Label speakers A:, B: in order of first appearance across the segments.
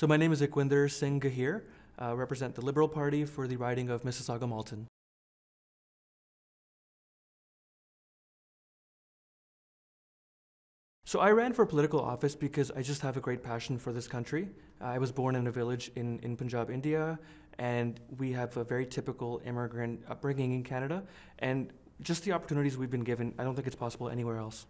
A: So my name is Iqwinder Singh Gaheer, represent the Liberal Party for the riding of Mississauga-Malton. So I ran for political office because I just have a great passion for this country. I was born in a village in Punjab, India, and we have a very typical immigrant upbringing in Canada. And just the opportunities we've been given, I don't think it's possible anywhere else.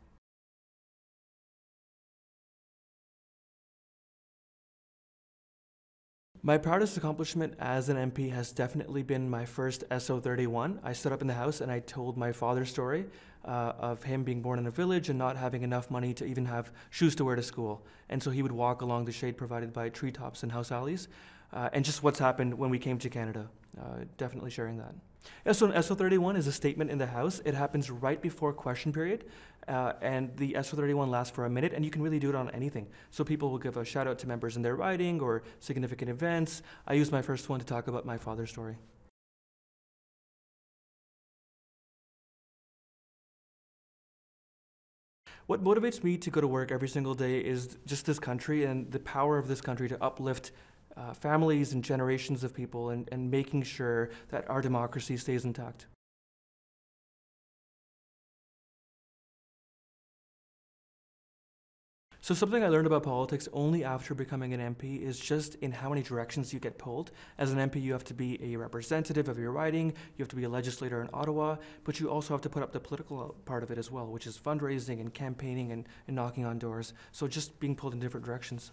A: My proudest accomplishment as an MP has definitely been my first SO31. I stood up in the House and I told my father's story of him being born in a village and not having enough money to even have shoes to wear to school. And so he would walk along the shade provided by treetops and house alleys. And just what's happened when we came to Canada. Definitely sharing that. So an SO31 is a statement in the House. It happens right before question period, and the SO31 lasts for a minute, and you can really do it on anything. So people will give a shout out to members in their riding or significant events. I used my first one to talk about my father's story. What motivates me to go to work every single day is just this country and the power of this country to uplift families and generations of people and making sure that our democracy stays intact. So something I learned about politics only after becoming an MP is just in how many directions you get pulled. As an MP, you have to be a representative of your riding, you have to be a legislator in Ottawa, but you also have to put up the political part of it as well, which is fundraising and campaigning and knocking on doors. So just being pulled in different directions.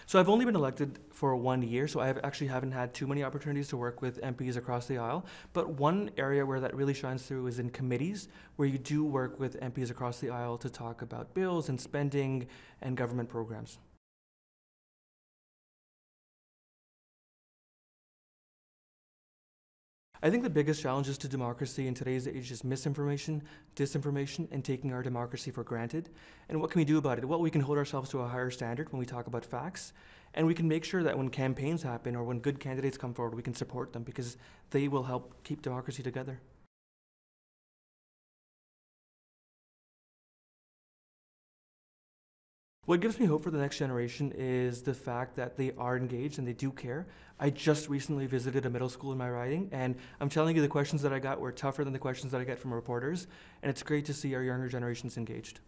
A: So I've only been elected for 1 year, so actually haven't had too many opportunities to work with MPs across the aisle. But one area where that really shines through is in committees, where you do work with MPs across the aisle to talk about bills and spending and government programs. I think the biggest challenges to democracy in today's age is misinformation, disinformation, and taking our democracy for granted. And what can we do about it? Well, we can hold ourselves to a higher standard when we talk about facts, and we can make sure that when campaigns happen or when good candidates come forward, we can support them because they will help keep democracy together. What gives me hope for the next generation is the fact that they are engaged and they do care. I just recently visited a middle school in my riding, and I'm telling you the questions that I got were tougher than the questions that I get from reporters, and it's great to see our younger generations engaged.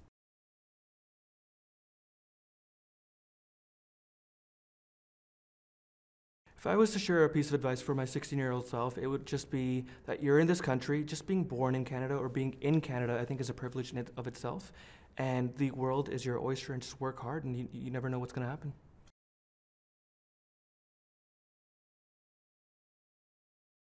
A: If I was to share a piece of advice for my 16-year-old self, it would just be that you're in this country. Just being born in Canada or being in Canada, I think, is a privilege in of itself. And the world is your oyster, and just work hard, and you never know what's going to happen.